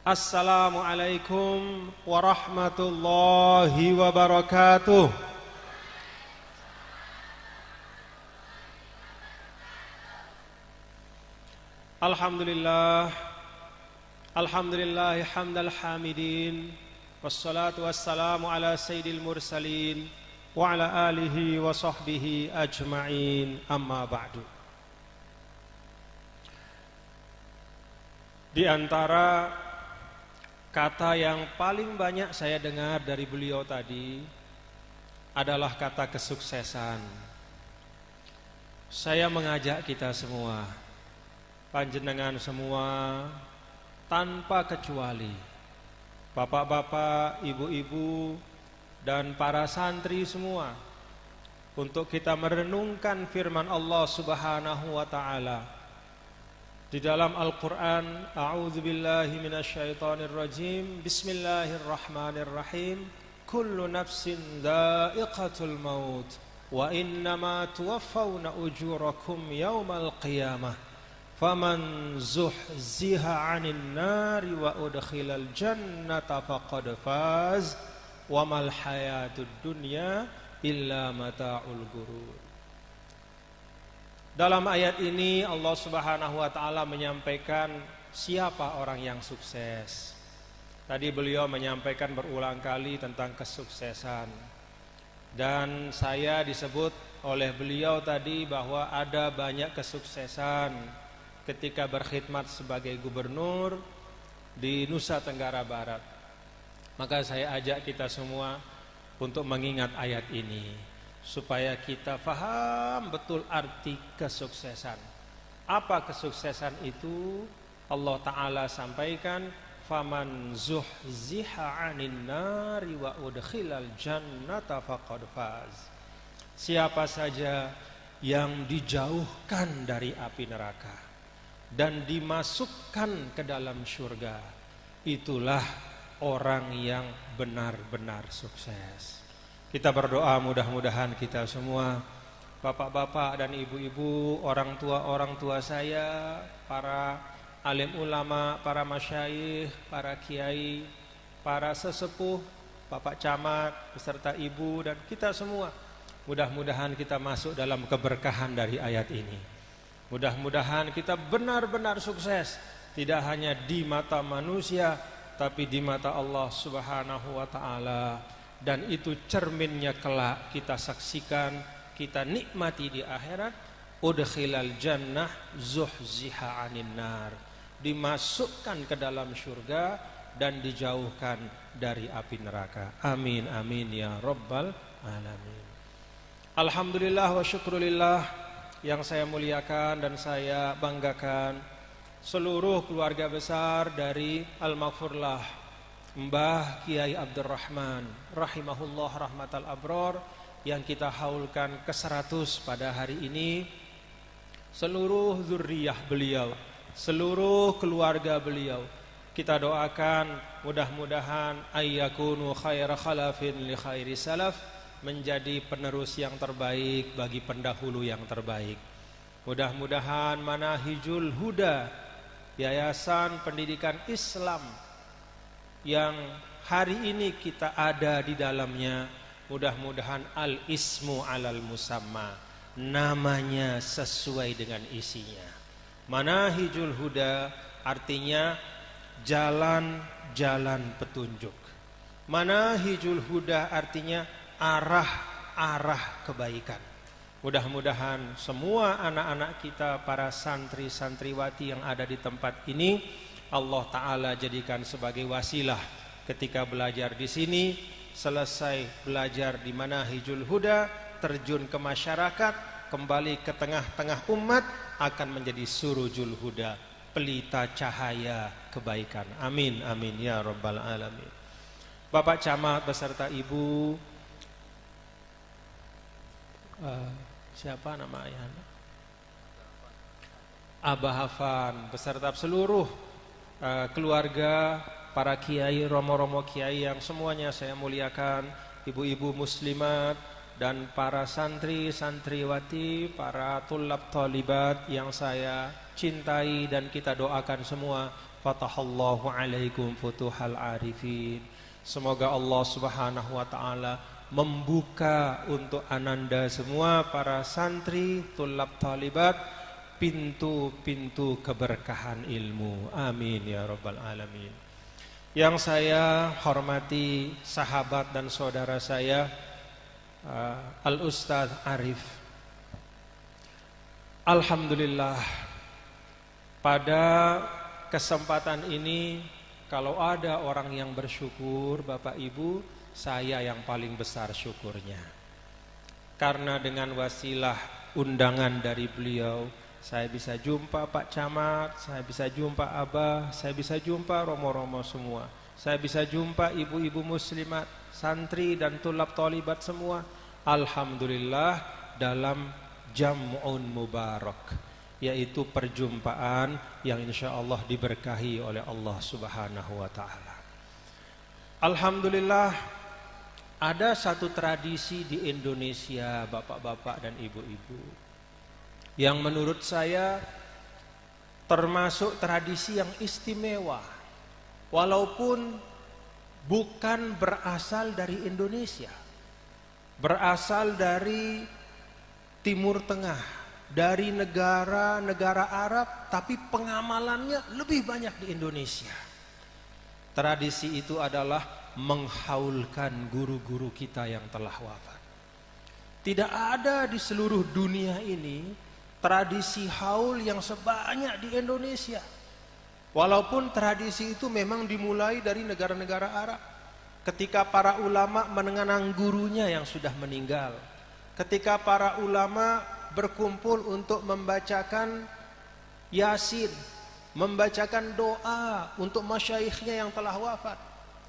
Assalamualaikum warahmatullahi wabarakatuh. Alhamdulillah, alhamdulillah hamdal hamidin, wassalatu wassalamu ala sayyidil mursalin wa ala alihi wa sahbihi ajma'in, amma ba'du. Di antara kata yang paling banyak saya dengar dari beliau tadi adalah kata kesuksesan. Saya mengajak kita semua, panjenengan semua tanpa kecuali, bapak-bapak, ibu-ibu, dan para santri semua, untuk kita merenungkan firman Allah Subhanahu wa ta'ala di dalam Al-Quran. A'udzubillahi minasyaitonirrajim. Bismillahirrahmanirrahim. Kullu nafsin dha'iqatul maut wa innama tuwaffawna ujurakum yawmal qiyamah faman zuhziha 'anil nari wa udkhilal jannata faqad faz wa mal hayatud dunya illa mata'ul ghurur. Dalam ayat ini Allah Subhanahu wa ta'ala menyampaikan siapa orang yang sukses. Tadi beliau menyampaikan berulang kali tentang kesuksesan. Dan saya disebut oleh beliau tadi bahwa ada banyak kesuksesan ketika berkhidmat sebagai gubernur di Nusa Tenggara Barat. Maka saya ajak kita semua untuk mengingat ayat ini, supaya kita faham betul arti kesuksesan. Apa kesuksesan itu? Allah Ta'ala sampaikan, faman zuhziha 'anil nari wa udkhilal jannata faqad faz. Siapa saja yang dijauhkan dari api neraka dan dimasukkan ke dalam surga, itulah orang yang benar-benar sukses. Kita berdoa mudah-mudahan kita semua, bapak-bapak dan ibu-ibu, orang tua saya, para alim ulama, para masyayikh, para kiai, para sesepuh, bapak camat beserta ibu, dan kita semua, mudah-mudahan kita masuk dalam keberkahan dari ayat ini. Mudah-mudahan kita benar-benar sukses, tidak hanya di mata manusia, tapi di mata Allah Subhanahu wa ta'ala. Dan itu cerminnya kelak kita saksikan, kita nikmati di akhirat. Udkhilal jannah zuhziha 'anil nar, dimasukkan ke dalam surga dan dijauhkan dari api neraka. Amin amin ya rabbal alamin. Alhamdulillah wa syukrulillah, yang saya muliakan dan saya banggakan seluruh keluarga besar dari Al-Maghfurlah Mbah Kiai Abdurrahman rahimahullah rahmatal abror, yang kita haulkan ke-100 pada hari ini. Seluruh zurriyah beliau, seluruh keluarga beliau, kita doakan mudah-mudahan ayyakunu khaira khalafin li khairi salaf, menjadi penerus yang terbaik bagi pendahulu yang terbaik. Mudah-mudahan Manahijul Huda, yayasan pendidikan Islam yang hari ini kita ada di dalamnya, mudah-mudahan al-ismu alal musamma, namanya sesuai dengan isinya. Manahijul Huda artinya jalan-jalan petunjuk. Manahijul Huda artinya arah-arah kebaikan. Mudah-mudahan semua anak-anak kita, para santri-santriwati yang ada di tempat ini, Allah Ta'ala jadikan sebagai wasilah ketika belajar di sini, selesai belajar di Manahijul Huda, terjun ke masyarakat, kembali ke tengah-tengah umat, akan menjadi surujul huda, pelita cahaya kebaikan. Amin amin ya rabbal alamin. Bapak camat beserta ibu, siapa nama ayahnya? Abah Hafan beserta seluruh keluarga, para kiai, romo-romo kiai yang semuanya saya muliakan, ibu-ibu muslimat, dan para santri, santriwati, para tulab talibat yang saya cintai dan kita doakan semua fatahallahu alaikum futuhal arifin. Semoga Allah Subhanahu wa taala membuka untuk ananda semua para santri, tulab talibat, pintu-pintu keberkahan ilmu. Amin ya rabbal alamin. Yang saya hormati sahabat dan saudara saya, Al-Ustaz Arif. Alhamdulillah, pada kesempatan ini kalau ada orang yang bersyukur, Bapak Ibu, saya yang paling besar syukurnya. Karena dengan wasilah undangan dari beliau, saya bisa jumpa Pak Camat, saya bisa jumpa Abah, saya bisa jumpa romo-romo semua. Saya bisa jumpa ibu-ibu muslimat, santri dan tulab talibat semua. Alhamdulillah dalam jam'un mubarak, yaitu perjumpaan yang insyaallah diberkahi oleh Allah Subhanahu wa taala. Alhamdulillah, ada satu tradisi di Indonesia, bapak-bapak dan ibu-ibu, yang menurut saya termasuk tradisi yang istimewa, walaupun bukan berasal dari Indonesia, berasal dari Timur Tengah, dari negara-negara Arab, tapi pengamalannya lebih banyak di Indonesia. Tradisi itu adalah menghaulkan guru-guru kita yang telah wafat. Tidak ada di seluruh dunia ini tradisi haul yang sebanyak di Indonesia. Walaupun tradisi itu memang dimulai dari negara-negara Arab, ketika para ulama mengenang gurunya yang sudah meninggal, ketika para ulama berkumpul untuk membacakan Yasin, membacakan doa untuk masyaikhnya yang telah wafat.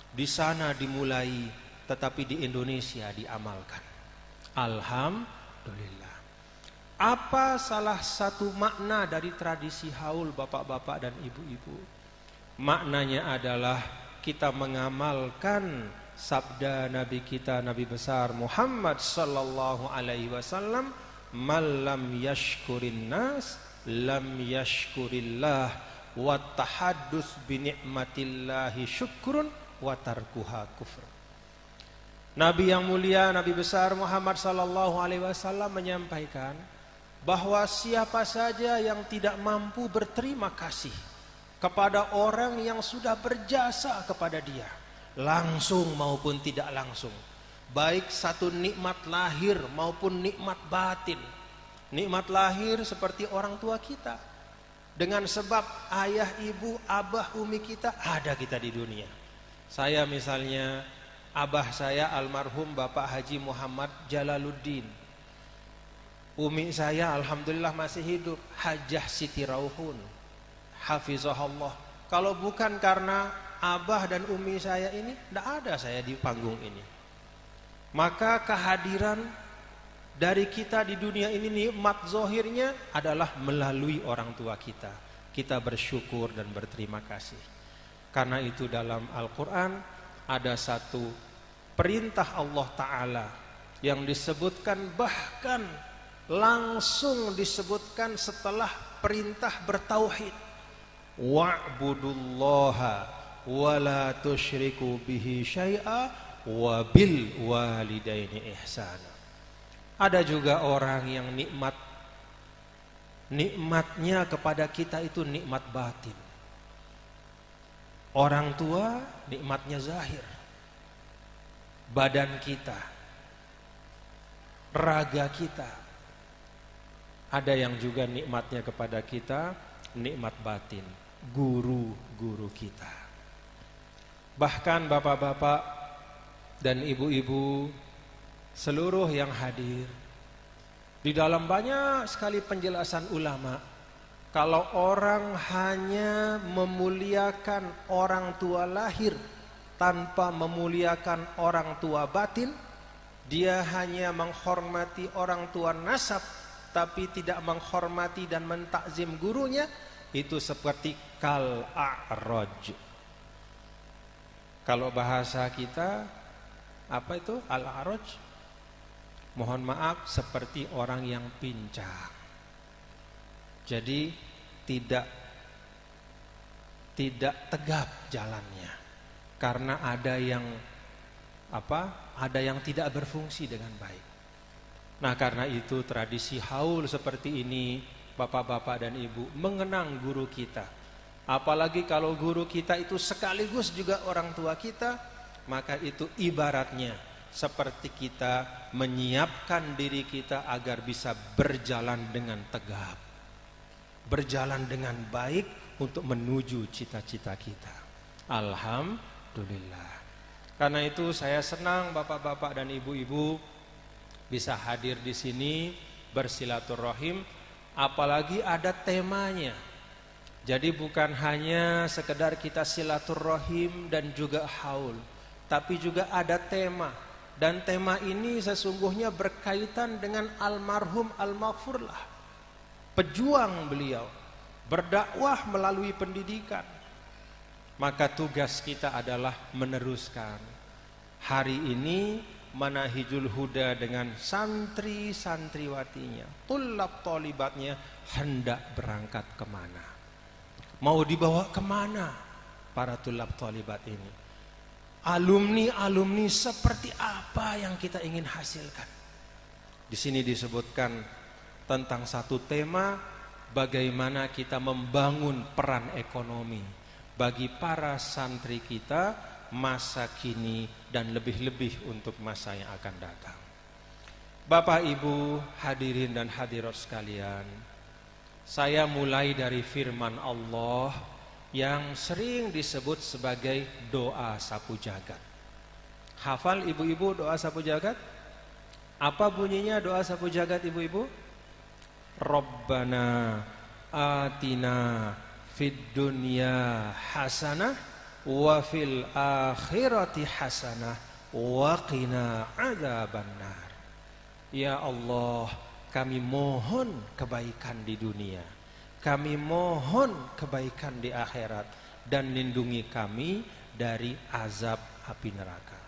Di sana dimulai, tetapi di Indonesia diamalkan. Alhamdulillah. Apa salah satu makna dari tradisi haul, bapak-bapak dan ibu-ibu? Maknanya adalah kita mengamalkan sabda Nabi kita, Nabi besar Muhammad sallallahu alaihi wasallam, "Man lam yashkurin nas lam yashkurillah, wa tahaddus bi ni'matillahi syukrun wa tarkuha kufr." Nabi yang mulia, Nabi besar Muhammad sallallahu alaihi wasallam menyampaikan bahwa siapa saja yang tidak mampu berterima kasih kepada orang yang sudah berjasa kepada dia, langsung maupun tidak langsung, baik satu nikmat lahir maupun nikmat batin. Nikmat lahir seperti orang tua kita, dengan sebab ayah, ibu, abah, umi kita ada kita di dunia. Saya misalnya, abah saya almarhum Bapak Haji Muhammad Jalaluddin. Umi saya alhamdulillah masih hidup, Hajah Siti Rauhun, hafizahullah. Kalau bukan karena abah dan umi saya ini, tidak ada saya di panggung ini. Maka kehadiran dari kita di dunia ini, nikmat zohirnya adalah melalui orang tua kita. Kita bersyukur dan berterima kasih. Karena itu dalam Al-Quran ada satu perintah Allah Ta'ala yang disebutkan, bahkan langsung disebutkan setelah perintah bertauhid, wa'budullaha wa la tusyriku bihi syai'a wa bil walidaini ihsana. Ada juga orang yang nikmatnya kepada kita itu nikmat batin. Orang tua nikmatnya zahir, badan kita, raga kita. Ada yang juga nikmatnya kepada kita nikmat batin, guru-guru kita. Bahkan bapak-bapak dan ibu-ibu seluruh yang hadir, di dalam banyak sekali penjelasan ulama, kalau orang hanya memuliakan orang tua lahir tanpa memuliakan orang tua batin, dia hanya menghormati orang tua nasab tapi tidak menghormati dan mentakzim gurunya, itu seperti kal a'raj. Kalau bahasa kita apa itu al-a'raj? Mohon maaf, seperti orang yang pincang. Jadi tidak tidak tegap jalannya karena ada yang tidak berfungsi dengan baik. Nah, karena itu tradisi haul seperti ini, Bapak-bapak dan Ibu, mengenang guru kita. Apalagi kalau guru kita itu sekaligus juga orang tua kita, maka itu ibaratnya seperti kita menyiapkan diri kita agar bisa berjalan dengan tegap, berjalan dengan baik untuk menuju cita-cita kita. Alhamdulillah. Karena itu saya senang Bapak-bapak dan Ibu-ibu bisa hadir di sini bersilaturahim, apalagi ada temanya. Jadi bukan hanya sekedar kita silaturahim dan juga haul, tapi juga ada tema. Dan tema ini sesungguhnya berkaitan dengan almarhum al-maghfurlah, pejuang beliau, berdakwah melalui pendidikan. Maka tugas kita adalah meneruskan. Hari ini Manahijul Huda dengan santri-santriwatinya, tulab tolibatnya hendak berangkat kemana? Mau dibawa kemana para tulab tolibat ini? Alumni-alumni seperti apa yang kita ingin hasilkan? Di sini disebutkan tentang satu tema, bagaimana kita membangun peran ekonomi bagi para santri kita masa kini dan lebih-lebih untuk masa yang akan datang. Bapak Ibu hadirin dan hadirat sekalian, saya mulai dari firman Allah yang sering disebut sebagai doa sapu jagat. Hafal ibu-ibu doa sapu jagat? Apa bunyinya doa sapu jagat ibu-ibu? Rabbana atina fid dunya hasanah wa fil akhirati hasanah wa qina adzabannar. Ya Allah, kami mohon kebaikan di dunia, kami mohon kebaikan di akhirat, dan lindungi kami dari azab api neraka.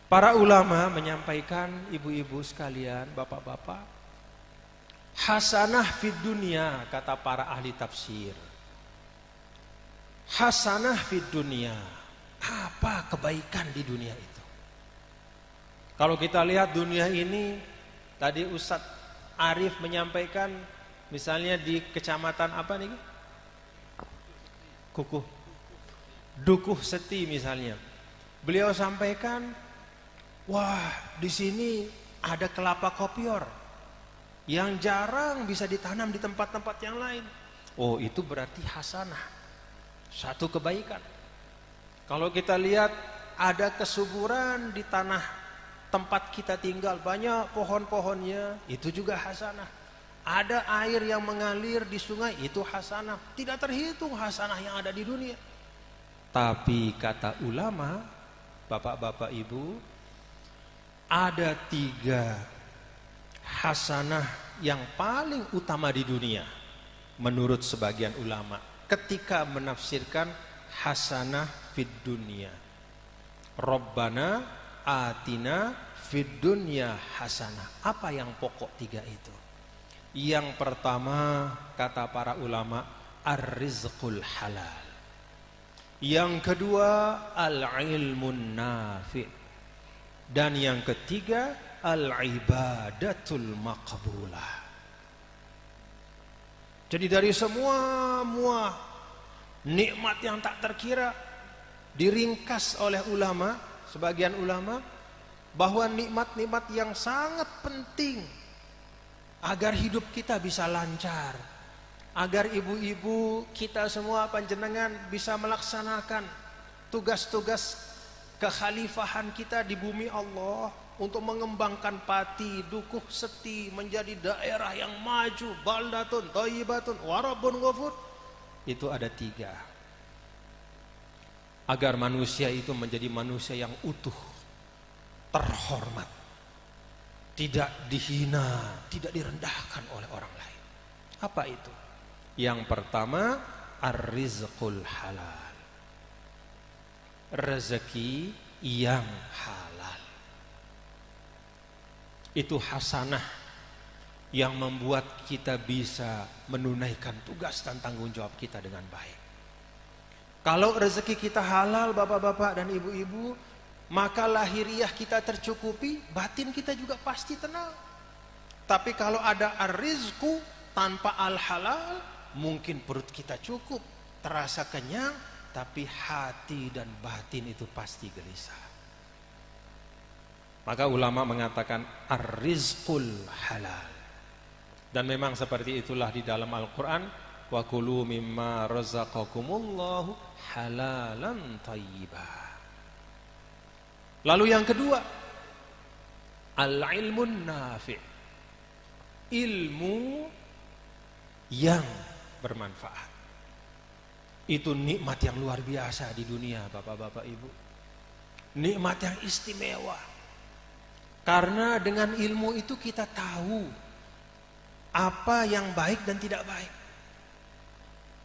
Para ulama menyampaikan, ibu-ibu sekalian, bapak-bapak, hasanah fid dunya, kata para ahli tafsir. Hasanah fid dunya, apa kebaikan di dunia itu? Kalau kita lihat dunia ini, tadi Ustadz Arif menyampaikan, misalnya di kecamatan apa nih? Dukuh Seti misalnya. Beliau sampaikan, wah di sini ada kelapa kopior yang jarang bisa ditanam di tempat-tempat yang lain. Oh, itu berarti hasanah, satu kebaikan. Kalau kita lihat ada kesuburan di tanah tempat kita tinggal, banyak pohon-pohonnya, itu juga hasanah. Ada air yang mengalir di sungai, itu hasanah. Tidak terhitung hasanah yang ada di dunia. Tapi kata ulama, bapak-bapak ibu, ada 3 hasanah yang paling utama di dunia menurut sebagian ulama ketika menafsirkan hasanah fid dunya. Rabbana atina fid dunya hasanah. Apa yang pokok 3 itu? Yang pertama kata para ulama, ar-rizqul halal. Yang kedua, al-ilmun nafi'. Dan yang ketiga, al-ibadatul maqbulah. Jadi dari semua nikmat yang tak terkira diringkas oleh ulama, sebagian ulama, bahwa nikmat-nikmat yang sangat penting agar hidup kita bisa lancar, agar ibu-ibu kita semua panjenengan bisa melaksanakan tugas-tugas kekhalifahan kita di bumi Allah untuk mengembangkan Pati, Dukuh Seti menjadi daerah yang maju, baldatun, thayyibatun, warabun ghafur. Itu ada 3. Agar manusia itu menjadi manusia yang utuh, terhormat, tidak dihina, tidak direndahkan oleh orang lain. Apa itu? Yang pertama, ar-rizqul halal. Rezeki yang halal. Itu hasanah yang membuat kita bisa menunaikan tugas dan tanggung jawab kita dengan baik. Kalau rezeki kita halal bapak-bapak dan ibu-ibu, maka lahiriah kita tercukupi, batin kita juga pasti tenang. Tapi kalau ada ar-rizku tanpa al-halal, mungkin perut kita cukup, terasa kenyang, tapi hati dan batin itu pasti gelisah. Maka ulama mengatakan ar-rizqul halal. Dan memang seperti itulah di dalam Al-Quran, wa kulu mimma razaqakumullahu halalan thayyibah. Lalu yang kedua, al-ilmun nafi', ilmu yang bermanfaat. Itu nikmat yang luar biasa di dunia bapak-bapak ibu. Nikmat yang istimewa. Karena dengan ilmu itu kita tahu apa yang baik dan tidak baik.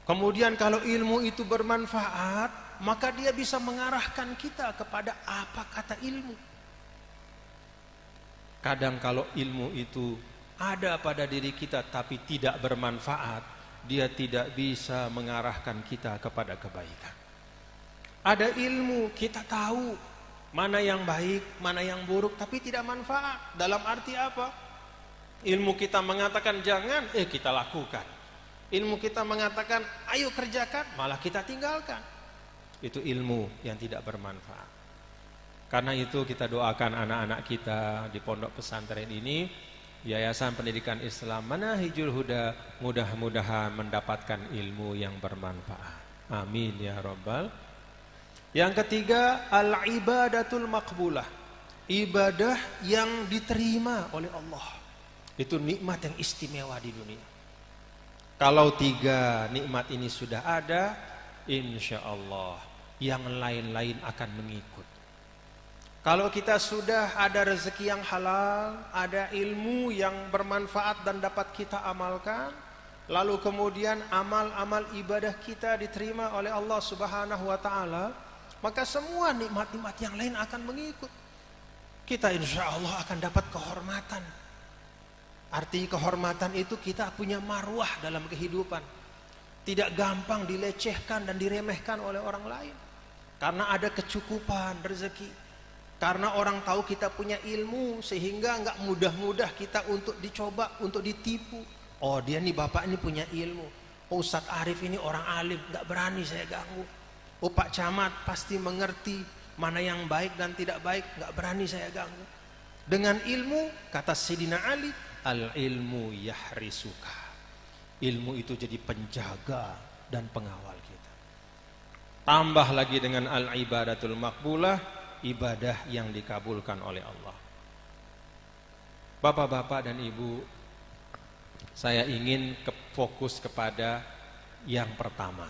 Kemudian kalau ilmu itu bermanfaat, maka dia bisa mengarahkan kita kepada apa kata ilmu. Kadang kalau ilmu itu ada pada diri kita tapi tidak bermanfaat, dia tidak bisa mengarahkan kita kepada kebaikan. Ada ilmu, kita tahu mana yang baik, mana yang buruk, tapi tidak manfaat. Dalam arti apa? Ilmu kita mengatakan jangan, kita lakukan. Ilmu kita mengatakan ayo kerjakan, malah kita tinggalkan. Itu ilmu yang tidak bermanfaat. Karena itu kita doakan anak-anak kita di pondok pesantren ini, Yayasan Pendidikan Islam Manahijul Huda, mudah-mudahan mendapatkan ilmu yang bermanfaat. Amin ya rabbal. Yang ketiga, al-ibadatul maqbulah, ibadah yang diterima oleh Allah. Itu nikmat yang istimewa di dunia. Kalau tiga nikmat ini sudah ada, insya Allah yang lain-lain akan mengikut. Kalau kita sudah ada rezeki yang halal, ada ilmu yang bermanfaat dan dapat kita amalkan, lalu kemudian amal-amal ibadah kita diterima oleh Allah Subhanahu wa taala, maka semua nikmat-nikmat yang lain akan mengikut. Kita insya Allah akan dapat kehormatan. Arti kehormatan itu kita punya marwah dalam kehidupan. Tidak gampang dilecehkan dan diremehkan oleh orang lain. Karena ada kecukupan rezeki. Karena orang tahu kita punya ilmu, sehingga enggak mudah-mudah kita untuk dicoba, untuk ditipu. Oh dia nih bapak ini punya ilmu. Oh Ustadz Arif ini orang alim, enggak berani saya ganggu. Oh Pak Camat pasti mengerti mana yang baik dan tidak baik, enggak berani saya ganggu. Dengan ilmu, kata Sayyidina Ali, al-ilmu yahrisuka. Ilmu itu jadi penjaga dan pengawal kita. Tambah lagi dengan al-ibadatul maqbulah, ibadah yang dikabulkan oleh Allah. Bapak-bapak dan ibu, saya ingin fokus kepada yang pertama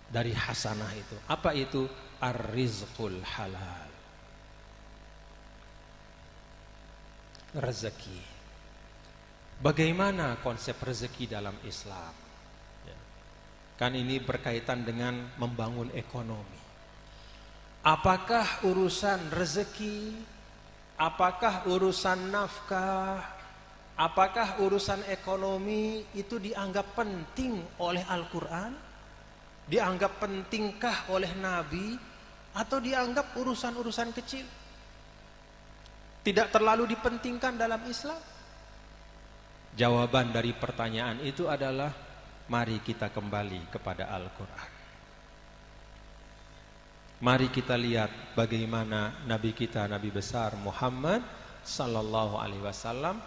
dari hasanah itu. Apa itu? Ar-rizqul halal. Rezeki. Bagaimana konsep rezeki dalam Islam? Kan ini berkaitan dengan membangun ekonomi. Apakah urusan rezeki, apakah urusan nafkah, apakah urusan ekonomi itu dianggap penting oleh Al-Quran? Dianggap pentingkah oleh Nabi? Atau dianggap urusan-urusan kecil? Tidak terlalu dipentingkan dalam Islam? Jawaban dari pertanyaan itu adalah, mari kita kembali kepada Al-Quran. Mari kita lihat bagaimana Nabi kita, Nabi besar Muhammad sallallahu alaihi wasallam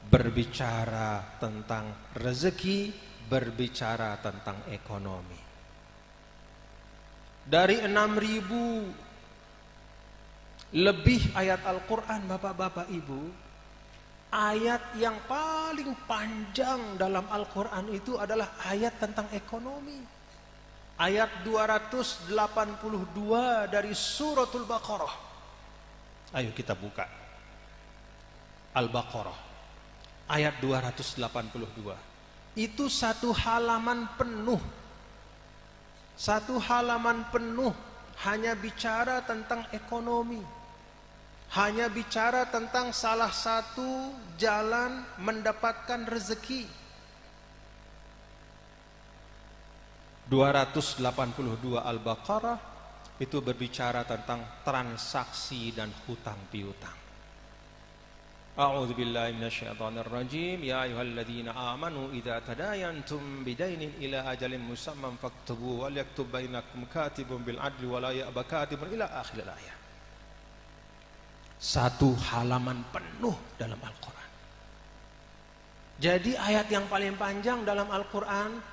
berbicara tentang rezeki, berbicara tentang ekonomi. Dari 6.000 lebih ayat Al-Quran, bapak-bapak ibu, ayat yang paling panjang dalam Al-Quran itu adalah ayat tentang ekonomi. Ayat 282 dari suratul Baqarah. Ayo kita buka Al-Baqarah ayat 282. Itu satu halaman penuh. Satu halaman penuh hanya bicara tentang ekonomi. Hanya bicara tentang salah satu jalan mendapatkan rezeki. 282 Al-Baqarah itu berbicara tentang transaksi dan hutang piutang. A'udzu billahi minasyaitonir rajim. Ya ayyuhalladzina amanu idza tadayantum bidainin ila ajalin musamman faktubu wal yaktub bainakum katibun bil adli wa la ya'ba katibun ila akhiril ayat. Satu halaman penuh dalam Al-Qur'an. Jadi ayat yang paling panjang dalam Al-Qur'an.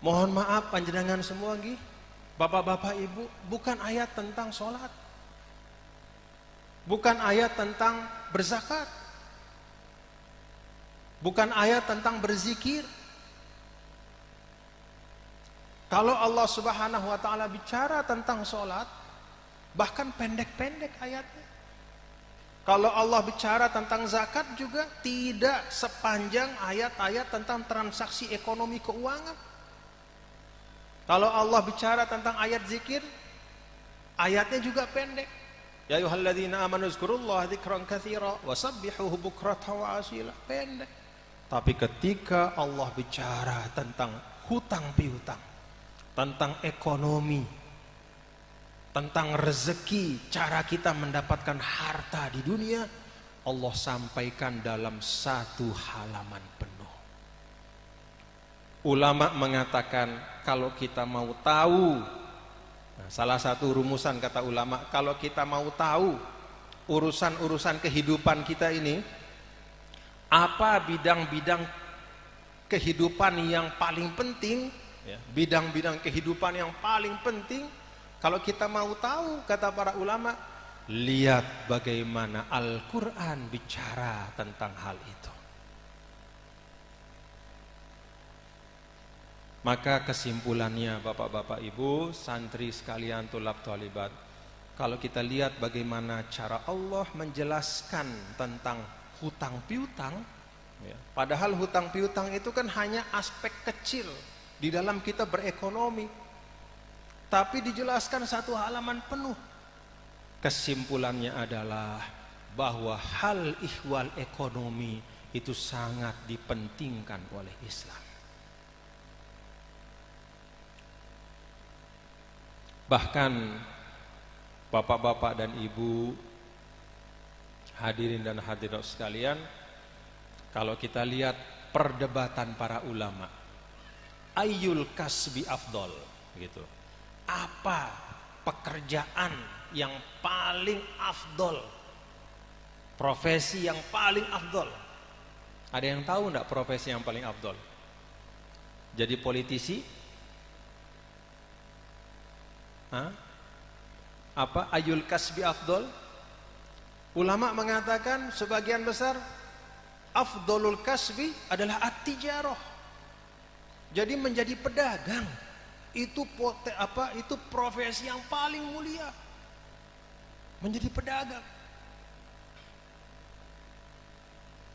Mohon maaf panjenengan semua nggih, Bapak-bapak Ibu, bukan ayat tentang sholat. Bukan ayat tentang berzakat. Bukan ayat tentang berzikir. Kalau Allah Subhanahu wa taala bicara tentang sholat, bahkan pendek-pendek ayatnya. Kalau Allah bicara tentang zakat juga tidak sepanjang ayat-ayat tentang transaksi ekonomi keuangan. Kalau Allah bicara tentang ayat zikir, ayatnya juga pendek. Ya ayyuhalladzina amanu dzkurullaha dzikran katsira wasabbihuhu bukratan wa asila. Pendek. Tapi ketika Allah bicara tentang hutang piutang, tentang ekonomi, tentang rezeki, cara kita mendapatkan harta di dunia, Allah sampaikan dalam satu halaman penuh. Ulama mengatakan kalau kita mau tahu, salah satu rumusan kata ulama, kalau kita mau tahu urusan-urusan kehidupan kita ini, apa bidang-bidang kehidupan yang paling penting, bidang-bidang kehidupan yang paling penting, kalau kita mau tahu, kata para ulama, lihat bagaimana Al-Quran bicara tentang hal itu. Maka kesimpulannya Bapak-bapak Ibu, santri sekalian, tulab talibat, kalau kita lihat bagaimana cara Allah menjelaskan tentang hutang piutang, padahal hutang piutang itu kan hanya aspek kecil di dalam kita berekonomi, tapi dijelaskan satu halaman penuh. Kesimpulannya adalah bahwa hal ihwal ekonomi itu sangat dipentingkan oleh Islam. Bahkan bapak-bapak dan ibu, hadirin dan hadirat sekalian, kalau kita lihat perdebatan para ulama, ayyul kasbi afdol, gitu. Apa pekerjaan yang paling afdol, profesi yang paling afdol? Ada yang tahu enggak profesi yang paling afdol? Jadi politisi? Apa ayul kasbi afdol? Ulama mengatakan sebagian besar afdolul kasbi adalah at-tijarah. Jadi menjadi pedagang itu itu profesi yang paling mulia. Menjadi pedagang.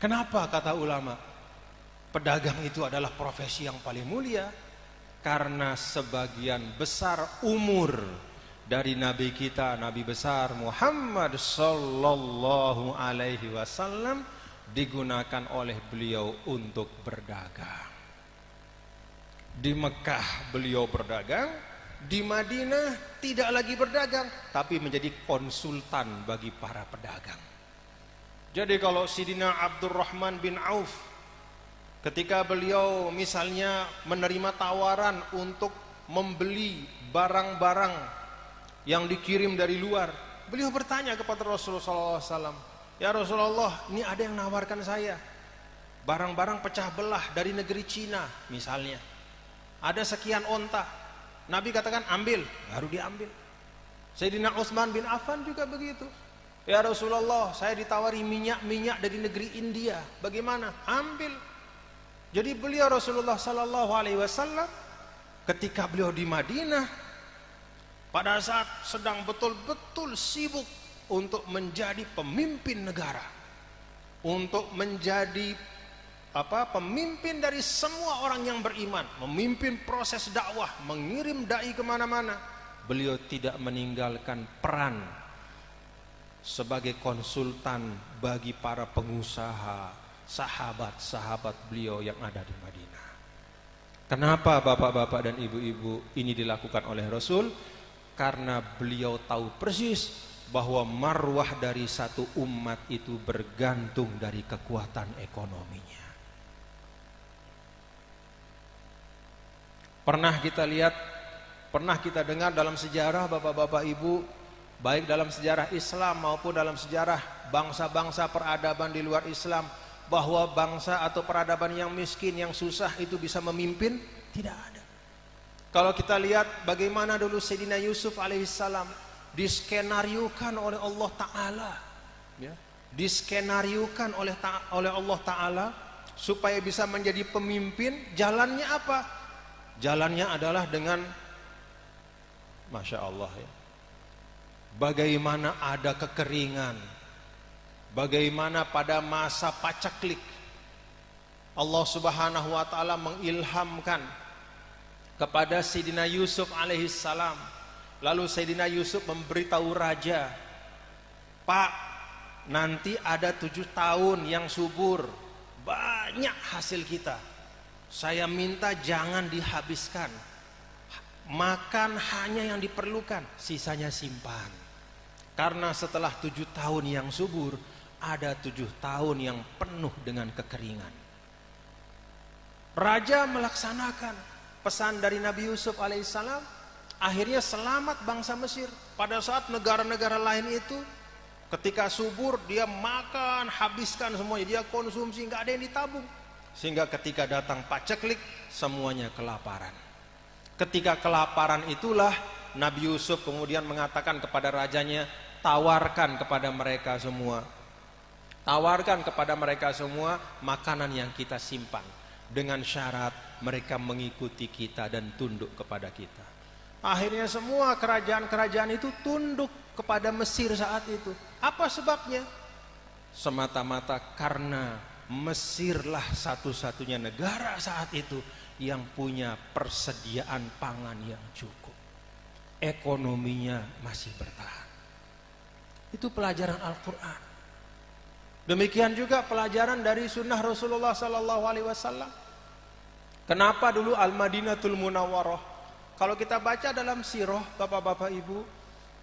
Kenapa kata ulama? Pedagang itu adalah profesi yang paling mulia. Karena sebagian besar umur dari Nabi kita, Nabi besar Muhammad sallallahu alaihi wasallam digunakan oleh beliau untuk berdagang. Di Mekah beliau berdagang, di Madinah tidak lagi berdagang, tapi menjadi konsultan bagi para pedagang. Jadi kalau Sidina Abdurrahman bin Auf, ketika beliau misalnya menerima tawaran untuk membeli barang-barang yang dikirim dari luar, beliau bertanya kepada Rasulullah SAW, ya Rasulullah, ini ada yang nawarkan saya barang-barang pecah belah dari negeri Cina misalnya, ada sekian onta. Nabi katakan ambil, baru diambil. Sayyidina Utsman bin Affan juga begitu. Ya Rasulullah, saya ditawari minyak dari negeri India, bagaimana? Ambil. Jadi beliau Rasulullah sallallahu alaihi wasallam ketika beliau di Madinah pada saat sedang betul-betul sibuk untuk menjadi pemimpin negara, untuk menjadi pemimpin dari semua orang yang beriman, memimpin proses dakwah, mengirim dai kemana-mana, beliau tidak meninggalkan peran sebagai konsultan bagi para pengusaha, sahabat-sahabat beliau yang ada di Madinah. Kenapa bapak-bapak dan ibu-ibu ini dilakukan oleh Rasul? Karena beliau tahu persis bahwa marwah dari satu umat itu bergantung dari kekuatan ekonominya. Pernah kita lihat, pernah kita dengar dalam sejarah bapak-bapak ibu, baik dalam sejarah Islam maupun dalam sejarah bangsa-bangsa peradaban di luar Islam, bahwa bangsa atau peradaban yang miskin, yang susah itu bisa memimpin? Tidak ada. Kalau kita lihat bagaimana dulu Sayyidina Yusuf alaihissalam diskenariokan oleh Allah Ta'ala, ya, diskenariokan oleh Allah Ta'ala supaya bisa menjadi pemimpin. Jalannya apa? Jalannya adalah dengan, Masya Allah ya, bagaimana ada kekeringan, bagaimana pada masa paceklik Allah Subhanahu wa Ta'ala mengilhamkan kepada Sayyidina Yusuf alaihissalam. Lalu Sayyidina Yusuf memberitahu raja, Pak, nanti ada 7 tahun yang subur, banyak hasil kita, saya minta jangan dihabiskan, makan hanya yang diperlukan, sisanya simpan. Karena setelah 7 tahun yang subur, ada 7 tahun yang penuh dengan kekeringan. Raja melaksanakan pesan dari Nabi Yusuf alaihissalam, akhirnya selamat bangsa Mesir. Pada saat negara-negara lain itu ketika subur, dia makan, habiskan semuanya, dia konsumsi, nggak ada yang ditabung. Sehingga ketika datang paceklik, semuanya kelaparan. Ketika kelaparan itulah Nabi Yusuf kemudian mengatakan kepada rajanya, tawarkan kepada mereka semua, tawarkan kepada mereka semua makanan yang kita simpan, dengan syarat mereka mengikuti kita dan tunduk kepada kita. Akhirnya semua kerajaan-kerajaan itu tunduk kepada Mesir saat itu. Apa sebabnya? Semata-mata karena Mesirlah satu-satunya negara saat itu yang punya persediaan pangan yang cukup. Ekonominya masih bertahan. Itu pelajaran Al-Quran. Demikian juga pelajaran dari sunnah Rasulullah SAW. Kenapa dulu Al-Madinatul Munawwarah? Kalau kita baca dalam sirah, bapak-bapak ibu,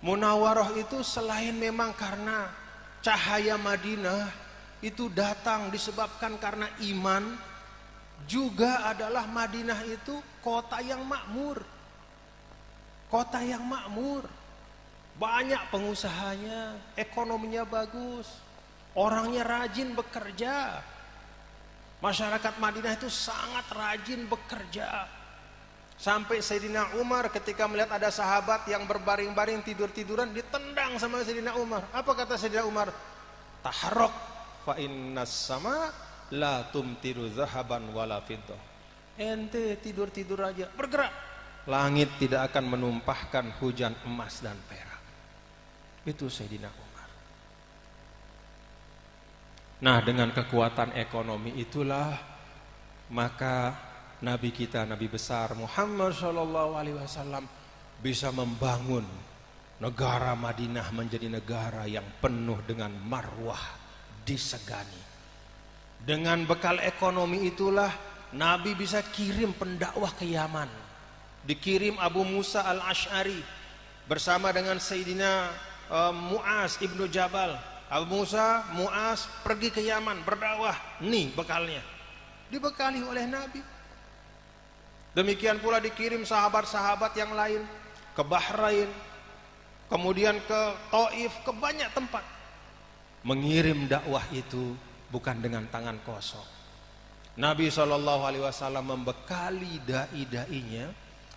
Munawwarah itu selain memang karena cahaya Madinah itu datang disebabkan karena iman, juga adalah Madinah itu kota yang makmur. Kota yang makmur, banyak pengusahanya, ekonominya bagus, orangnya rajin bekerja. Masyarakat Madinah itu sangat rajin bekerja. Sampai Sayyidina Umar ketika melihat ada sahabat yang berbaring-baring tidur-tiduran, ditendang sama Sayyidina Umar. Apa kata Sayyidina Umar? Taharrok fa innas sama la tumtiru zahaban wala fiddah. Ente tidur-tidur aja, bergerak, langit tidak akan menumpahkan hujan emas dan perak. Itu Sayyidina Umar. Nah, dengan kekuatan ekonomi itulah maka Nabi kita, Nabi besar Muhammad SAW bisa membangun negara Madinah menjadi negara yang penuh dengan marwah, disegani. Dengan bekal ekonomi itulah Nabi bisa kirim pendakwah ke Yaman. Dikirim Abu Musa al-Ash'ari bersama dengan Sayyidina Mu'az ibnu Jabal. Abu Musa, Mu'az pergi ke Yaman berdakwah. Nih bekalnya, dibekali oleh Nabi. Demikian pula dikirim sahabat-sahabat yang lain ke Bahrain, kemudian ke Taif, ke banyak tempat. Mengirim dakwah itu bukan dengan tangan kosong. Nabi SAW membekali dai-dainya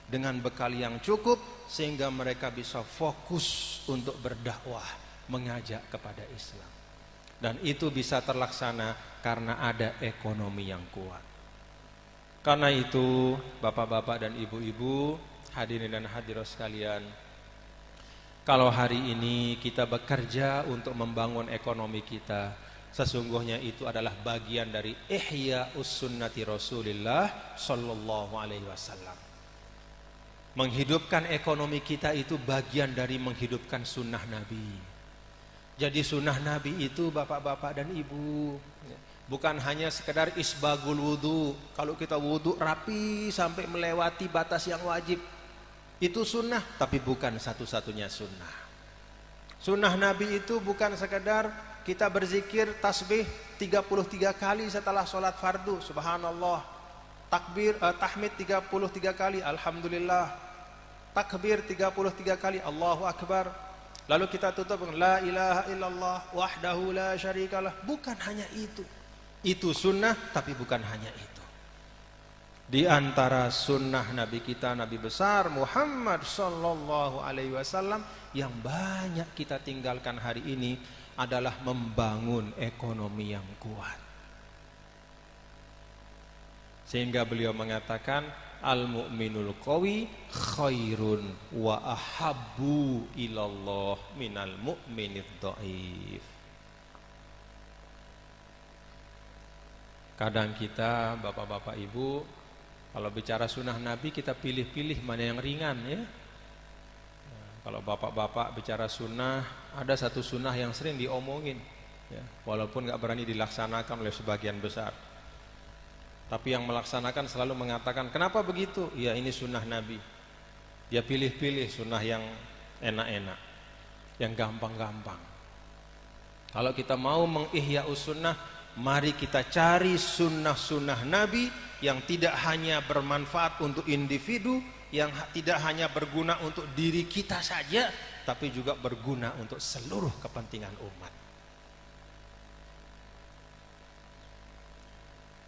dengan bekal yang cukup sehingga mereka bisa fokus untuk berdakwah, mengajak kepada Islam. Dan itu bisa terlaksana karena ada ekonomi yang kuat. Karena itu bapak-bapak dan ibu-ibu, hadirin dan hadirat sekalian, kalau hari ini kita bekerja untuk membangun ekonomi kita, sesungguhnya itu adalah bagian dari ihya'us sunnati Rasulillah sallallahu alaihi wasallam. Menghidupkan ekonomi kita itu bagian dari menghidupkan sunnah Nabi. Jadi sunnah Nabi itu bapak-bapak dan ibu, Bukan hanya sekedar isbagul wudu. Kalau kita wudu rapi sampai melewati batas yang wajib, itu sunnah, tapi bukan satu-satunya sunnah. Sunnah Nabi itu bukan sekedar kita berzikir tasbih 33 kali setelah sholat fardu, subhanallah, tahmid 33 kali, alhamdulillah, takbir 33 kali, Allahu akbar, lalu kita tutup dengan la ilaha illallah wahdahu la syarikalah. Bukan hanya itu sunnah, tapi bukan hanya itu. Di antara sunnah Nabi kita, Nabi besar Muhammad sallallahu alaihi wasallam, yang banyak kita tinggalkan hari ini adalah membangun ekonomi yang kuat. Sehingga beliau mengatakan al-mu'minul qawi khairun wa ahabbu ilallah minal mu'minid dhaif. Kadang kita bapak-bapak ibu kalau bicara sunnah Nabi kita pilih-pilih mana yang ringan ya. Kalau bapak-bapak bicara sunnah, ada satu sunnah yang sering diomongin ya, walaupun gak berani dilaksanakan oleh sebagian besar, tapi yang melaksanakan selalu mengatakan kenapa begitu? Ya ini sunnah Nabi. Dia pilih-pilih sunnah yang enak-enak, yang gampang-gampang. Kalau kita mau mengihya'us sunnah, mari kita cari sunnah-sunnah Nabi yang tidak hanya bermanfaat untuk individu, yang tidak hanya berguna untuk diri kita saja, tapi juga berguna untuk seluruh kepentingan umat.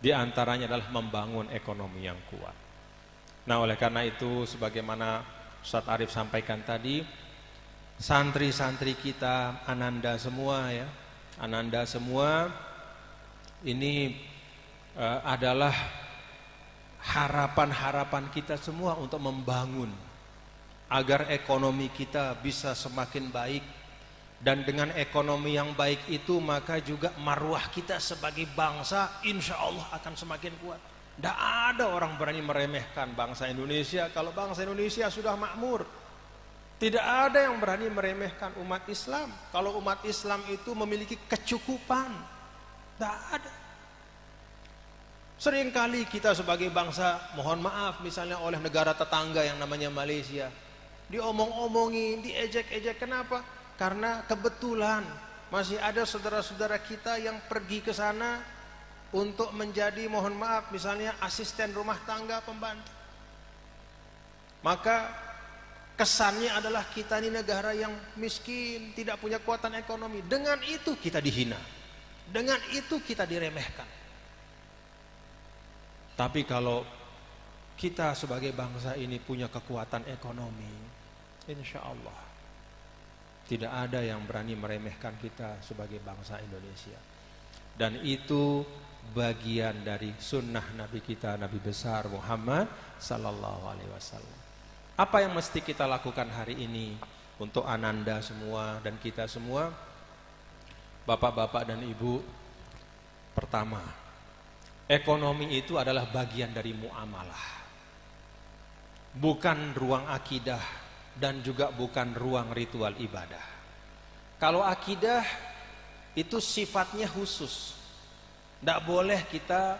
Di antaranya adalah membangun ekonomi yang kuat. Nah, oleh karena itu sebagaimana Ustaz Arif sampaikan tadi, santri-santri kita, ananda semua ya, ananda semua ini adalah harapan-harapan kita semua untuk membangun agar ekonomi kita bisa semakin baik. Dan dengan ekonomi yang baik itu maka juga marwah kita sebagai bangsa insya Allah akan semakin kuat. Tidak ada orang berani meremehkan bangsa Indonesia kalau bangsa Indonesia sudah makmur. Tidak ada yang berani meremehkan umat Islam kalau umat Islam itu memiliki kecukupan. Tidak ada. Seringkali kita sebagai bangsa, mohon maaf misalnya oleh negara tetangga yang namanya Malaysia, diomong-omongin, diejek-ejek. Kenapa? Karena kebetulan masih ada saudara-saudara kita yang pergi ke sana untuk menjadi, mohon maaf, misalnya asisten rumah tangga, pembantu. Maka kesannya adalah kita ini negara yang miskin, tidak punya kekuatan ekonomi. Dengan itu kita dihina, dengan itu kita diremehkan. Tapi kalau kita sebagai bangsa ini punya kekuatan ekonomi, insya Allah tidak ada yang berani meremehkan kita sebagai bangsa Indonesia. Dan itu bagian dari sunnah Nabi kita, Nabi besar Muhammad sallallahu alaihi wasallam. Apa yang mesti kita lakukan hari ini untuk ananda semua dan kita semua, bapak-bapak dan ibu? Pertama, ekonomi itu adalah bagian dari muamalah, bukan ruang akidah dan juga bukan ruang ritual ibadah. Kalau akidah itu sifatnya khusus, tidak boleh kita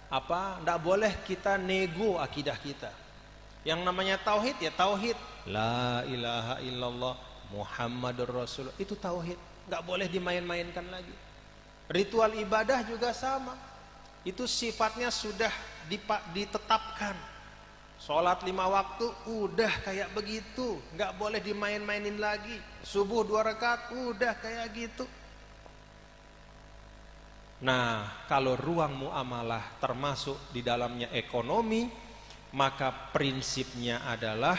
tidak boleh kita nego akidah kita. Yang namanya tauhid ya tauhid, la ilaha illallah Muhammadur Rasulullah, itu tauhid, nggak boleh dimain-mainkan lagi. Ritual ibadah juga sama. Itu sifatnya sudah ditetapkan. Sholat 5 waktu udah kayak begitu, nggak boleh dimain-mainin lagi. Subuh 2 rakaat udah kayak gitu. Nah, kalau ruang muamalah termasuk di dalamnya ekonomi, maka prinsipnya adalah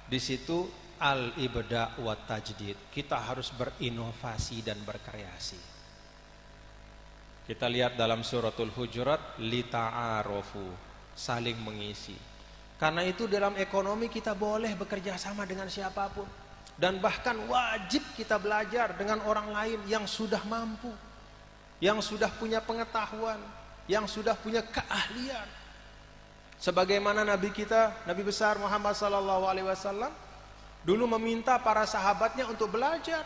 di situ al-ibda' wa tajdid. Kita harus berinovasi dan berkreasi. Kita lihat dalam suratul Hujurat, lita'arofu, saling mengisi. Karena itu dalam ekonomi kita boleh bekerja sama dengan siapapun. Dan bahkan wajib kita belajar dengan orang lain yang sudah mampu, yang sudah punya pengetahuan, yang sudah punya keahlian. Sebagaimana Nabi kita, Nabi besar Muhammad SAW dulu meminta para sahabatnya untuk belajar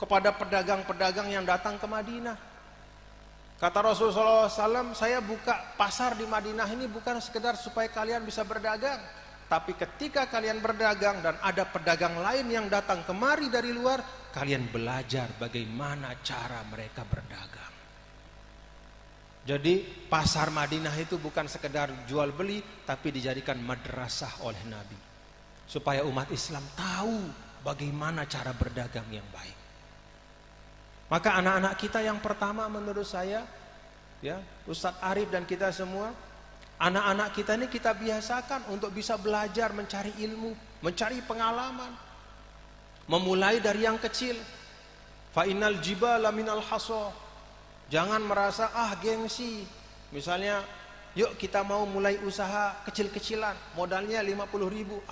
kepada pedagang-pedagang yang datang ke Madinah. Kata Rasulullah SAW, saya buka pasar di Madinah ini bukan sekedar supaya kalian bisa berdagang, tapi ketika kalian berdagang dan ada pedagang lain yang datang kemari dari luar, kalian belajar bagaimana cara mereka berdagang. Jadi pasar Madinah itu bukan sekedar jual beli, tapi dijadikan madrasah oleh Nabi, supaya umat Islam tahu bagaimana cara berdagang yang baik. Maka anak-anak kita yang pertama menurut saya, ya, Ustadz Arif dan kita semua, anak-anak kita ini kita biasakan untuk bisa belajar mencari ilmu, mencari pengalaman. Memulai dari yang kecil. Fa innal jibala minal hasa. Jangan merasa gengsi. Misalnya, yuk kita mau mulai usaha kecil-kecilan, modalnya 50.000.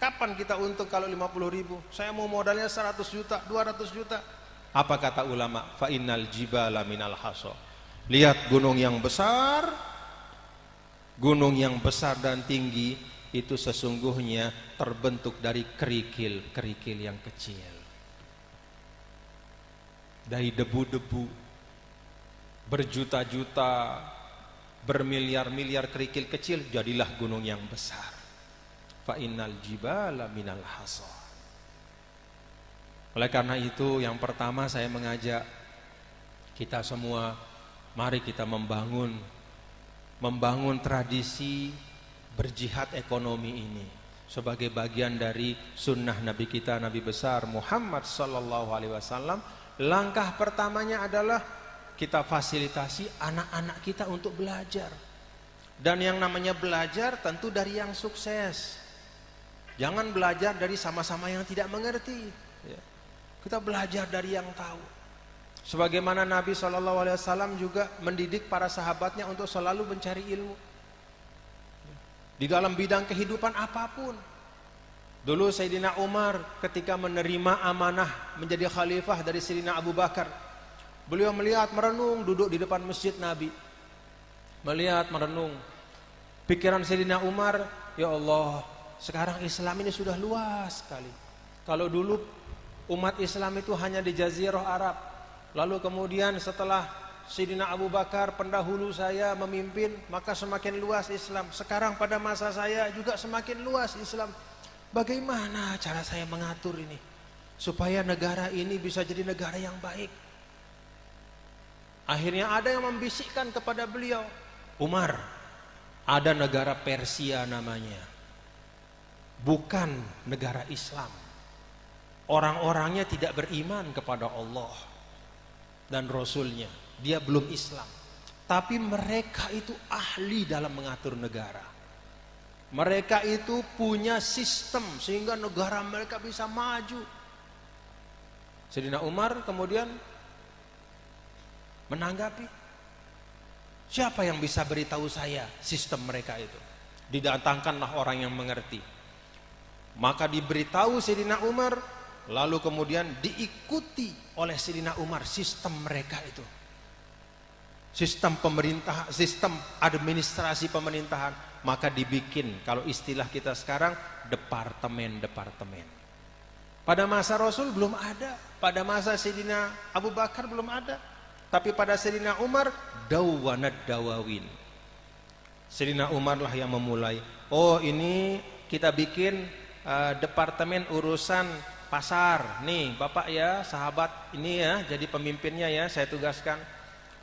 Kapan kita untung kalau 50.000? Saya mau modalnya 100 juta, 200 juta. Apa kata ulama? Fa innal jibala minal hasa. Lihat gunung yang besar dan tinggi itu sesungguhnya terbentuk dari kerikil-kerikil yang kecil. Dari debu-debu berjuta-juta, bermiliar-miliar kerikil kecil, jadilah gunung yang besar. Fa innal jibala minal hasa. Oleh karena itu yang pertama saya mengajak kita semua, mari kita membangun tradisi berjihad ekonomi ini sebagai bagian dari sunnah Nabi kita, Nabi besar Muhammad sallallahu alaihi wasallam. Langkah pertamanya adalah kita fasilitasi anak-anak kita untuk belajar. Dan yang namanya belajar tentu dari yang sukses. Jangan belajar dari sama-sama yang tidak mengerti. Kita belajar dari yang tahu. Sebagaimana Nabi SAW juga mendidik para sahabatnya untuk selalu mencari ilmu di dalam bidang kehidupan apapun. Dulu Sayyidina Umar ketika menerima amanah menjadi khalifah dari Sayyidina Abu Bakar, beliau melihat, merenung, duduk di depan masjid Nabi, melihat, merenung. Pikiran Sayyidina Umar, ya Allah, sekarang Islam ini sudah luas sekali. Kalau dulu umat Islam itu hanya di Jazirah Arab, lalu kemudian setelah Sayyidina Abu Bakar pendahulu saya memimpin, maka semakin luas Islam. Sekarang pada masa saya juga semakin luas Islam. Bagaimana cara saya mengatur ini supaya negara ini bisa jadi negara yang baik? Akhirnya ada yang membisikkan kepada beliau, Umar, ada negara Persia namanya, bukan negara Islam. Orang-orangnya tidak beriman kepada Allah dan Rasulnya. Dia belum Islam. Tapi mereka itu ahli dalam mengatur negara. Mereka itu punya sistem sehingga negara mereka bisa maju. Sayyidina Umar kemudian menanggapi, siapa yang bisa beritahu saya sistem mereka itu? Didatangkanlah orang yang mengerti. Maka diberitahu Sayyidina Umar, lalu kemudian diikuti oleh Sayyidina Umar sistem mereka itu. Sistem pemerintah, sistem administrasi pemerintahan, maka dibikin, kalau istilah kita sekarang, departemen-departemen. Pada masa Rasul belum ada, pada masa Sayyidina Abu Bakar belum ada, tapi pada Sayyidina Umar dawanad dawawin. Sayyidina Umar lah yang memulai. Oh, ini kita bikin departemen urusan pasar. Nih Bapak ya, sahabat ini ya, jadi pemimpinnya ya, saya tugaskan.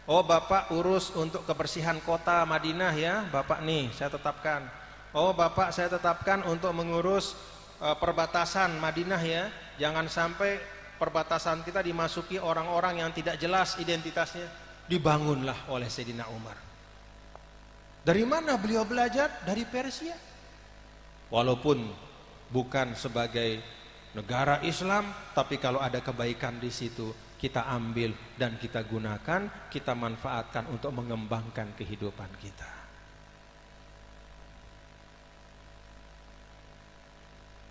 Oh Bapak urus untuk kebersihan kota Madinah ya, Bapak nih saya tetapkan. Oh Bapak saya tetapkan untuk mengurus perbatasan Madinah ya. Jangan sampai perbatasan kita dimasuki orang-orang yang tidak jelas identitasnya. Dibangunlah oleh Sayyidina Umar. Dari mana beliau belajar? Dari Persia. Walaupun bukan sebagai negara Islam, tapi kalau ada kebaikan di situ, kita ambil dan kita gunakan, kita manfaatkan untuk mengembangkan kehidupan kita.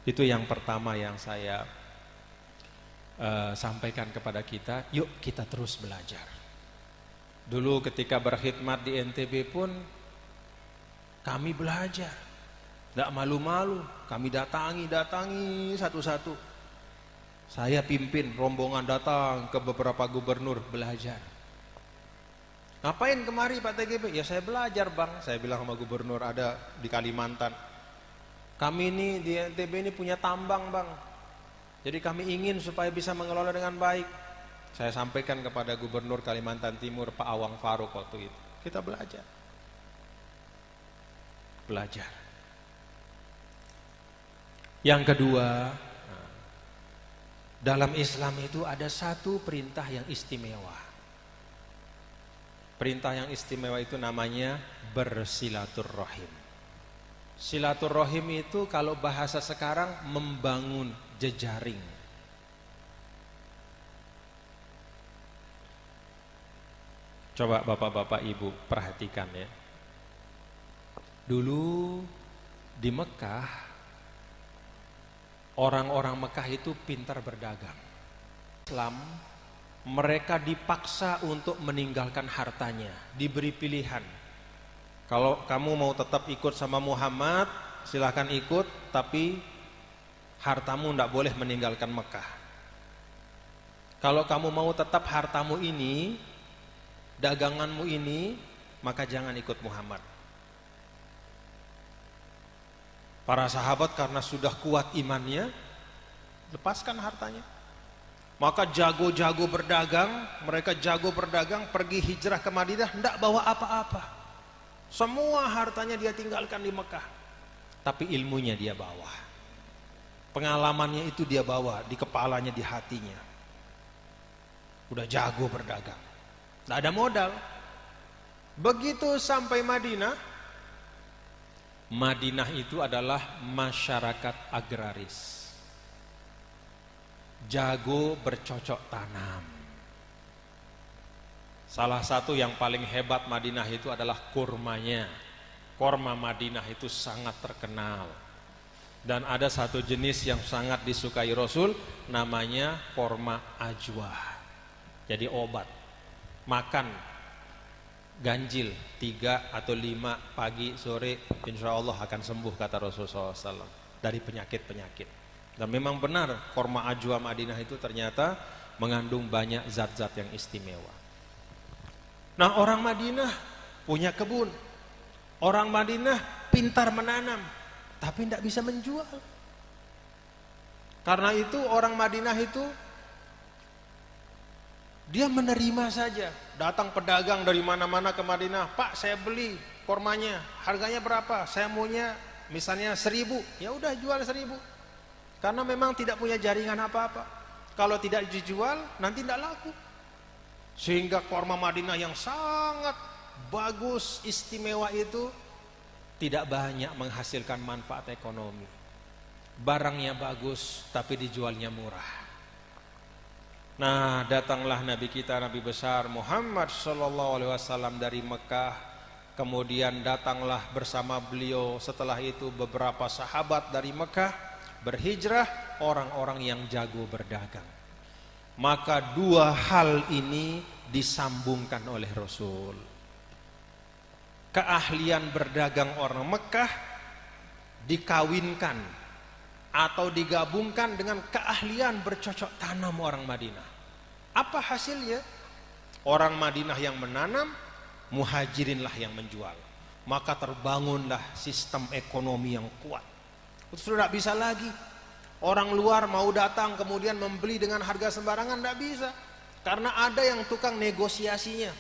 Itu yang pertama yang saya sampaikan kepada kita. Yuk kita terus belajar. Dulu ketika berkhidmat di NTB pun kami belajar, tidak malu-malu, kami datangi satu-satu. Saya pimpin rombongan datang ke beberapa gubernur belajar. Ngapain kemari Pak TGP? Ya saya belajar Bang. Saya bilang sama gubernur ada di Kalimantan. Kami ini di NTB ini punya tambang Bang. Jadi kami ingin supaya bisa mengelola dengan baik. Saya sampaikan kepada gubernur Kalimantan Timur Pak Awang Faruk waktu itu. Kita belajar. Belajar. Yang kedua, dalam Islam itu ada satu perintah yang istimewa. Perintah yang istimewa itu namanya bersilaturrahim. Silaturrahim itu kalau bahasa sekarang membangun jejaring. Coba bapak-bapak ibu perhatikan ya. Dulu di Mekah, orang-orang Mekah itu pintar berdagang. Islam, mereka dipaksa untuk meninggalkan hartanya, diberi pilihan. Kalau kamu mau tetap ikut sama Muhammad, silahkan ikut, tapi hartamu tidak boleh meninggalkan Mekah. Kalau kamu mau tetap hartamu ini, daganganmu ini, maka jangan ikut Muhammad. Para sahabat karena sudah kuat imannya, lepaskan hartanya. Maka jago-jago berdagang, mereka jago berdagang, pergi hijrah ke Madinah, tidak bawa apa-apa. Semua hartanya dia tinggalkan di Mekah. Tapi ilmunya dia bawa. Pengalamannya itu dia bawa di kepalanya, di hatinya. Udah jago berdagang. Tidak ada modal. Begitu sampai Madinah, Madinah itu adalah masyarakat agraris. Jago bercocok tanam. Salah satu yang paling hebat Madinah itu adalah kurmanya. Kurma Madinah itu sangat terkenal. Dan ada satu jenis yang sangat disukai Rasul, namanya kurma ajwa. Jadi obat. Makan ganjil 3 atau 5 pagi sore, insya Allah akan sembuh kata Rasulullah SAW dari penyakit-penyakit. Dan memang benar kurma ajwa Madinah itu ternyata mengandung banyak zat-zat yang istimewa. Nah, orang Madinah punya kebun, orang Madinah pintar menanam, tapi tidak bisa menjual. Karena itu orang Madinah itu dia menerima saja. Datang pedagang dari mana-mana ke Madinah, Pak saya beli kurmanya, harganya berapa? Saya maunya misalnya 1.000, ya udah jual 1.000. Karena memang tidak punya jaringan apa-apa. Kalau tidak dijual nanti tidak laku. Sehingga kurma Madinah yang sangat bagus, istimewa itu tidak banyak menghasilkan manfaat ekonomi. Barangnya bagus tapi dijualnya murah. Nah, datanglah Nabi kita, Nabi besar Muhammad SAW dari Mekah. Kemudian datanglah bersama beliau setelah itu beberapa sahabat dari Mekah, berhijrah, orang-orang yang jago berdagang. Maka dua hal ini disambungkan oleh Rasul. Keahlian berdagang orang Mekah dikawinkan atau digabungkan dengan keahlian bercocok tanam orang Madinah. Apa hasilnya? Orang Madinah yang menanam, muhajirinlah yang menjual. Maka terbangunlah sistem ekonomi yang kuat. Sudah tidak bisa lagi orang luar mau datang kemudian membeli dengan harga sembarangan, tidak bisa. Karena ada yang tukang negosiasinya,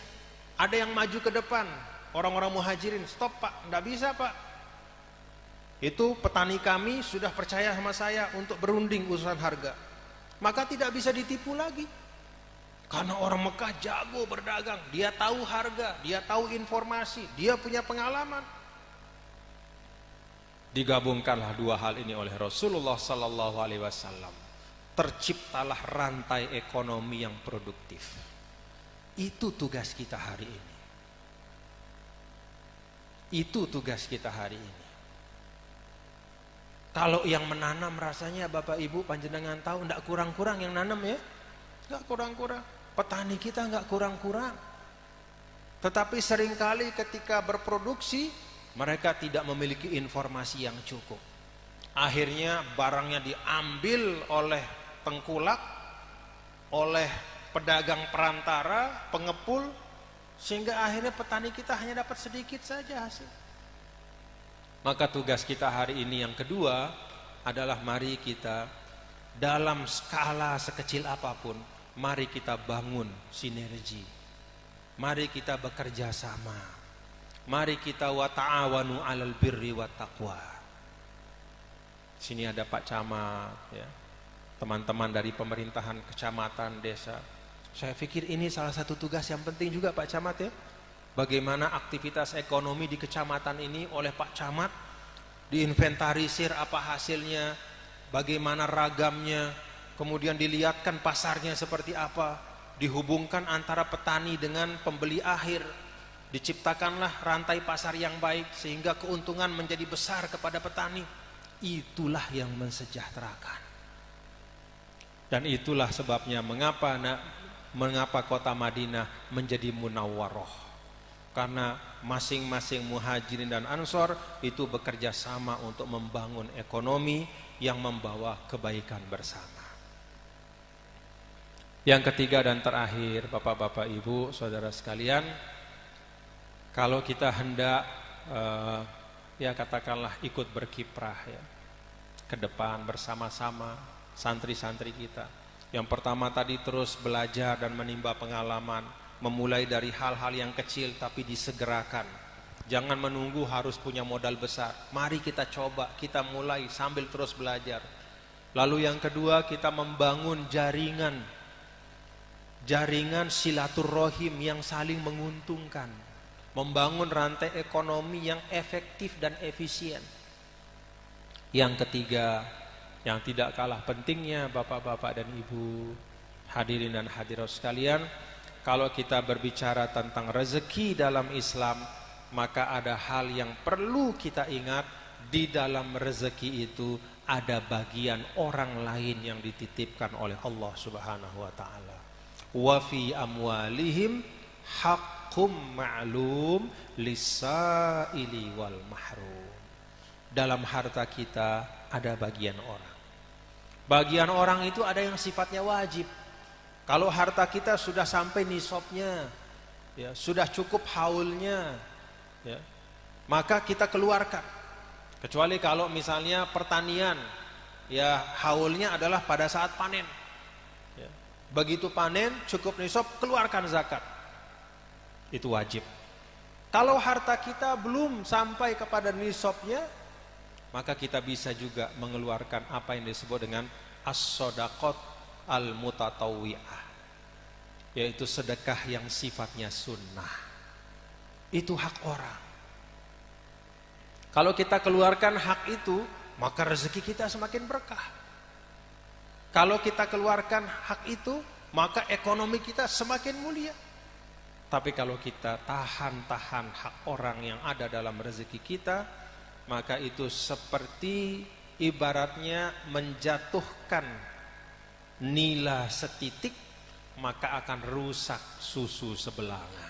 ada yang maju ke depan. Orang-orang muhajirin, stop Pak, tidak bisa Pak. Itu petani kami sudah percaya sama saya untuk berunding urusan harga. Maka tidak bisa ditipu lagi. Karena orang Mekah jago berdagang, dia tahu harga, dia tahu informasi, dia punya pengalaman. Digabungkanlah dua hal ini oleh Rasulullah sallallahu alaihi wasallam. Terciptalah rantai ekonomi yang produktif. Itu tugas kita hari ini. Itu tugas kita hari ini. Kalau yang menanam rasanya Bapak Ibu panjenengan tahu enggak kurang-kurang yang nanam ya? Enggak kurang-kurang. Petani kita enggak kurang-kurang. Tetapi seringkali ketika berproduksi mereka tidak memiliki informasi yang cukup. Akhirnya barangnya diambil oleh tengkulak, oleh pedagang perantara, pengepul, Sehingga akhirnya petani kita hanya dapat sedikit saja hasil. Maka tugas kita hari ini yang kedua adalah mari kita dalam skala sekecil apapun, mari kita bangun sinergi. Mari kita bekerja sama. Mari kita wa ta'awanu 'alal birri wat taqwa. Sini ada Pak Camat ya. Teman-teman dari pemerintahan kecamatan, desa. Saya pikir ini salah satu tugas yang penting juga Pak Camat ya. Bagaimana aktivitas ekonomi di kecamatan ini oleh Pak Camat diinventarisir apa hasilnya, bagaimana ragamnya, kemudian dilihatkan pasarnya seperti apa, dihubungkan antara petani dengan pembeli akhir, diciptakanlah rantai pasar yang baik sehingga keuntungan menjadi besar kepada petani. Itulah yang mensejahterakan. Dan itulah sebabnya mengapa kota Madinah menjadi munawwaroh. Karena masing-masing muhajirin dan ansor itu bekerja sama untuk membangun ekonomi yang membawa kebaikan bersama. Yang ketiga dan terakhir, Bapak-bapak, Ibu, saudara sekalian, kalau kita hendak ya katakanlah ikut berkiprah ya ke depan bersama-sama santri-santri kita. Yang pertama tadi terus belajar dan menimba pengalaman, memulai dari hal-hal yang kecil tapi disegerakan. Jangan menunggu harus punya modal besar. Mari kita coba, kita mulai sambil terus belajar. Lalu yang kedua, kita membangun jaringan silaturrohim yang saling menguntungkan. Membangun rantai ekonomi yang efektif dan efisien. Yang ketiga, yang tidak kalah pentingnya Bapak-bapak dan Ibu, hadirin dan hadirat sekalian, kalau kita berbicara tentang rezeki dalam Islam, maka ada hal yang perlu kita ingat. Di dalam rezeki itu ada bagian orang lain yang dititipkan oleh Allah Subhanahu wa taala. Wa fi amwalihim haqqum ma'lum lis-sa'ili wal mahrum. Dalam harta kita ada bagian orang. Bagian orang itu ada yang sifatnya wajib. Kalau harta kita sudah sampai nisabnya, ya, sudah cukup haulnya, ya, maka kita keluarkan. Kecuali kalau misalnya pertanian, ya haulnya adalah pada saat panen. Ya. Begitu panen cukup nisab, keluarkan zakat. Itu wajib. Kalau harta kita belum sampai kepada nisabnya, maka kita bisa juga mengeluarkan apa yang disebut dengan as-shadaqat al-mutatawwi'ah, yaitu sedekah yang sifatnya sunnah. Itu hak orang. Kalau kita keluarkan hak itu, maka rezeki kita semakin berkah. Kalau kita keluarkan hak itu, maka ekonomi kita semakin mulia. Tapi kalau kita tahan-tahan hak orang yang ada dalam rezeki kita, maka itu seperti ibaratnya menjatuhkan nila setitik, maka akan rusak susu sebelanga.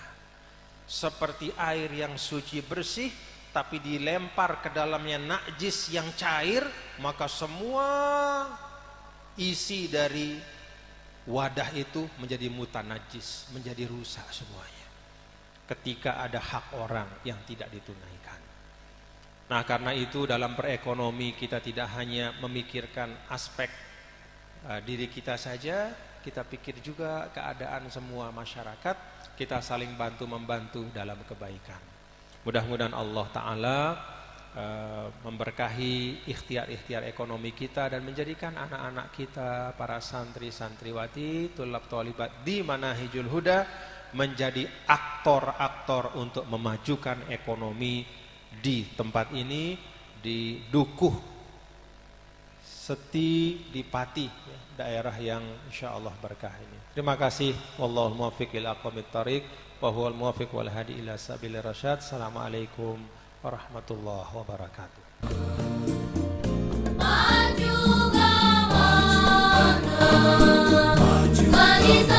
Seperti air yang suci bersih tapi dilempar ke dalamnya najis yang cair, maka semua isi dari wadah itu menjadi mutanajis, menjadi rusak semuanya ketika ada hak orang yang tidak ditunaikan. Nah, karena itu dalam perekonomi kita tidak hanya memikirkan aspek diri kita saja, kita pikir juga keadaan semua masyarakat, kita saling bantu-membantu dalam kebaikan. Mudah-mudahan Allah Ta'ala memberkahi ikhtiar-ikhtiar ekonomi kita dan menjadikan anak-anak kita, para santri-santriwati, tulab tolibat di Manahijul Huda menjadi aktor-aktor untuk memajukan ekonomi di tempat ini, di Dukuh Seti di Pati, daerah yang insyaallah berkah ini. Terima kasih. Wallahul muwaffiq ila aqwamit thariq wa huwal muwaffiq wal hadi ila sabilir rasyad. Assalamualaikum warahmatullahi wabarakatuh. Maju, maju, maju.